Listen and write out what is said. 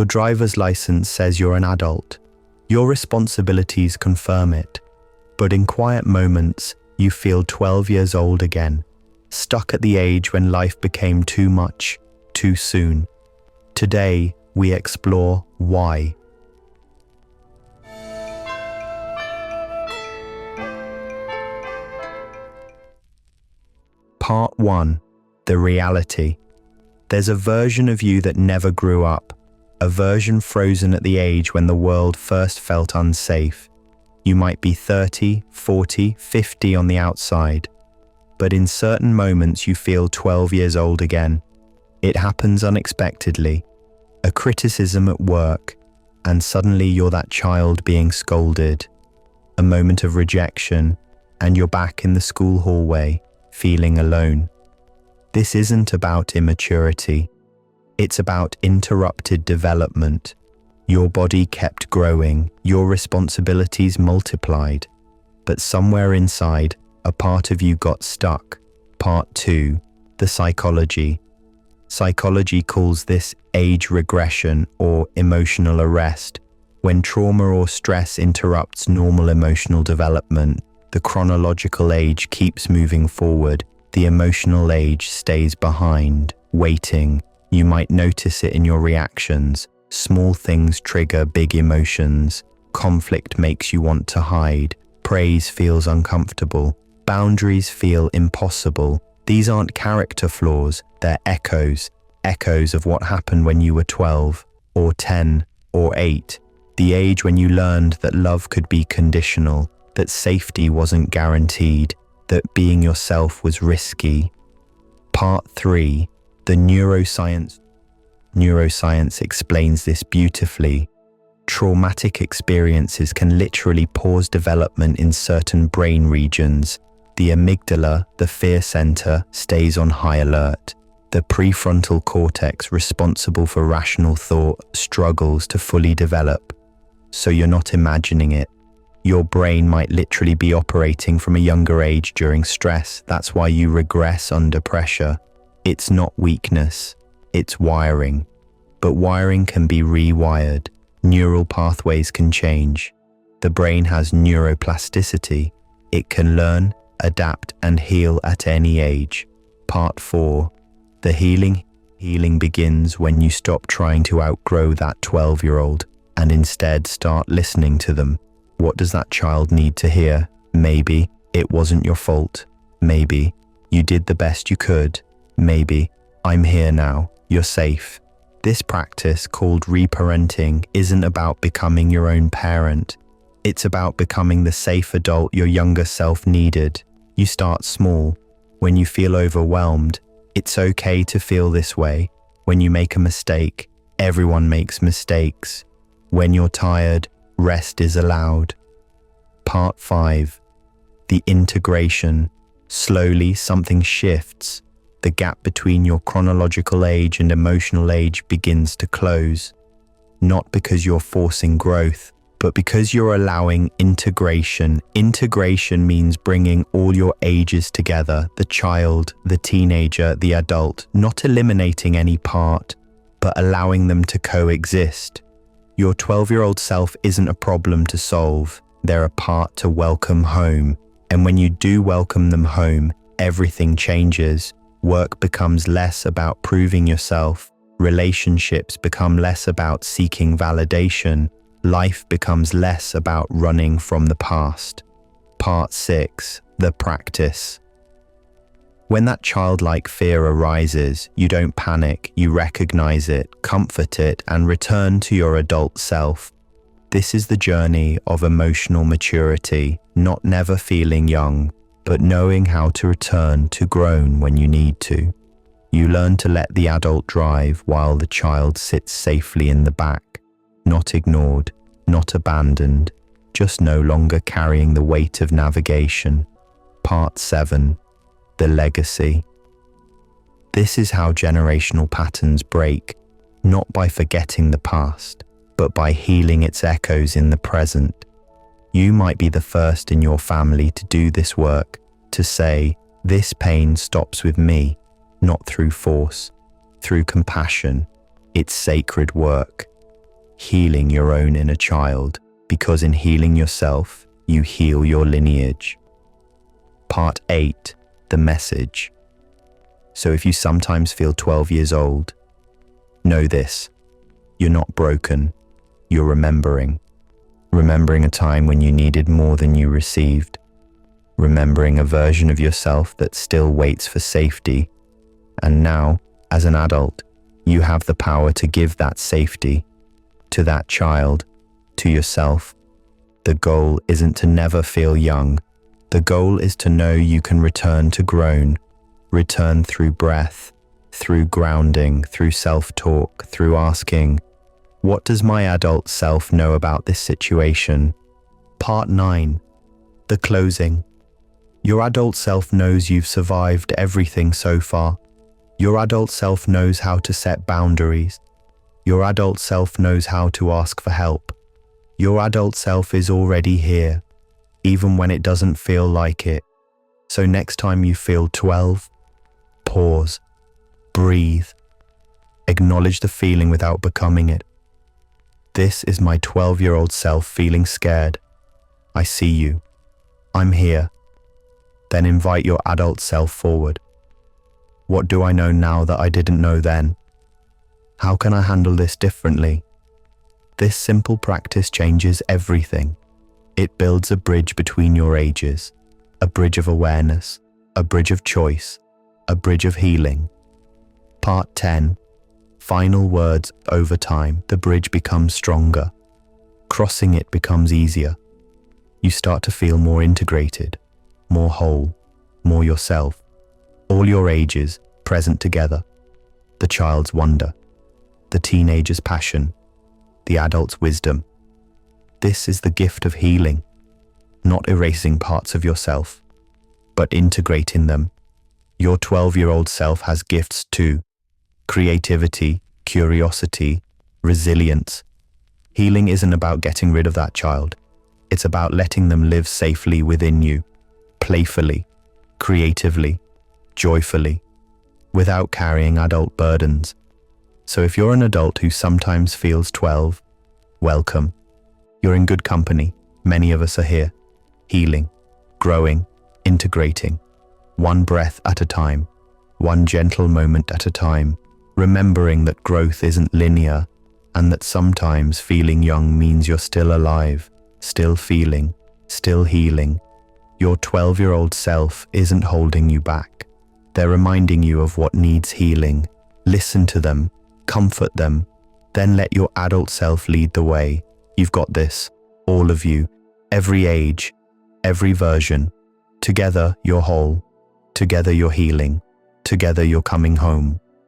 Your driver's license says you're an adult. Your responsibilities confirm it. But in quiet moments, you feel 12 years old again, stuck at the age when life became too much, too soon. Today, we explore why. Part 1. The reality. There's a version of you that never grew up, a version frozen at the age when the world first felt unsafe. You might be 30, 40, 50 on the outside, but in certain moments you feel 12 years old again. It happens unexpectedly. A criticism at work, and suddenly you're that child being scolded. A moment of rejection, and you're back in the school hallway, feeling alone. This isn't about immaturity. It's about interrupted development. Your body kept growing, your responsibilities multiplied, but somewhere inside, a part of you got stuck. Part 2. The psychology. Psychology calls this age regression or emotional arrest. When trauma or stress interrupts normal emotional development, the chronological age keeps moving forward. The emotional age stays behind, waiting. You might notice it in your reactions. Small things trigger big emotions. Conflict makes you want to hide. Praise feels uncomfortable. Boundaries feel impossible. These aren't character flaws, they're echoes of what happened when you were 12, or 10, or 8. The age when you learned that love could be conditional, that safety wasn't guaranteed, that being yourself was risky. Part 3. The neuroscience. Neuroscience explains this beautifully. Traumatic experiences can literally pause development in certain brain regions. The amygdala, the fear center, stays on high alert. The prefrontal cortex, responsible for rational thought, struggles to fully develop. So you're not imagining it. Your brain might literally be operating from a younger age during stress. That's why you regress under pressure. It's not weakness, it's wiring. But wiring can be rewired. Neural pathways can change. The brain has neuroplasticity. It can learn, adapt, and heal at any age. Part 4. The healing. Healing begins when you stop trying to outgrow that 12-year-old and instead start listening to them. What does that child need to hear? Maybe it wasn't your fault. Maybe you did the best you could. Maybe I'm here now. You're safe. This practice, called reparenting, isn't about becoming your own parent. It's about becoming the safe adult your younger self needed. You start small. When you feel overwhelmed, it's okay to feel this way. When you make a mistake, everyone makes mistakes. When you're tired, rest is allowed. Part 5. The integration. Slowly, something shifts. The gap between your chronological age and emotional age begins to close. Not because you're forcing growth, but because you're allowing integration. Integration means bringing all your ages together, the child, the teenager, the adult, not eliminating any part, but allowing them to coexist. Your 12-year-old self isn't a problem to solve. They're a part to welcome home. And when you do welcome them home, everything changes. Work becomes less about proving yourself. Relationships become less about seeking validation. Life becomes less about running from the past. Part 6. The practice. When that childlike fear arises, you don't panic, you recognize it, comfort it, and return to your adult self. This is the journey of emotional maturity, not never feeling young, but knowing how to return to grown when you need to. You learn to let the adult drive while the child sits safely in the back. Not ignored, not abandoned, just no longer carrying the weight of navigation. Part 7. The legacy. This is how generational patterns break, not by forgetting the past, but by healing its echoes in the present. You might be the first in your family to do this work, to say, this pain stops with me, not through force, through compassion. It's sacred work. healing your own inner child, because in healing yourself, you heal your lineage. Part 8, the message. So if you sometimes feel 12 years old, know this: you're not broken, you're remembering. Remembering a time when you needed more than you received. Remembering a version of yourself that still waits for safety. And now, as an adult, you have the power to give that safety to that child, to yourself. The goal isn't to never feel young. The goal is to know you can return to grown, return through breath, through grounding, through self-talk, through asking, what does my adult self know about this situation? Part 9, the closing. Your adult self knows you've survived everything so far. Your adult self knows how to set boundaries. Your adult self knows how to ask for help. Your adult self is already here, even when it doesn't feel like it. So next time you feel 12, pause, breathe, acknowledge the feeling without becoming it. This is my 12-year-old self feeling scared. I see you. I'm here. Then invite your adult self forward. What do I know now that I didn't know then? How can I handle this differently? This simple practice changes everything. It builds a bridge between your ages, a bridge of awareness, a bridge of choice, a bridge of healing. Part 10. Final words. Over time, the bridge becomes stronger. Crossing it becomes easier. You start to feel more integrated, more whole, more yourself. All your ages present together. The child's wonder, the teenager's passion, the adult's wisdom. This is the gift of healing, not erasing parts of yourself, but integrating them. Your 12-year-old self has gifts too: creativity, curiosity, resilience. Healing isn't about getting rid of that child. It's about letting them live safely within you, playfully, creatively, joyfully, without carrying adult burdens. So if you're an adult who sometimes feels 12, welcome. You're in good company. Many of us are here, healing, growing, integrating, one breath at a time, one gentle moment at a time, remembering that growth isn't linear and that sometimes feeling young means you're still alive, still feeling, still healing. Your 12-year-old self isn't holding you back. They're reminding you of what needs healing. Listen to them, comfort them, then let your adult self lead the way. You've got this, all of you, every age, every version. Together, you're whole. Together, you're healing. Together, you're coming home.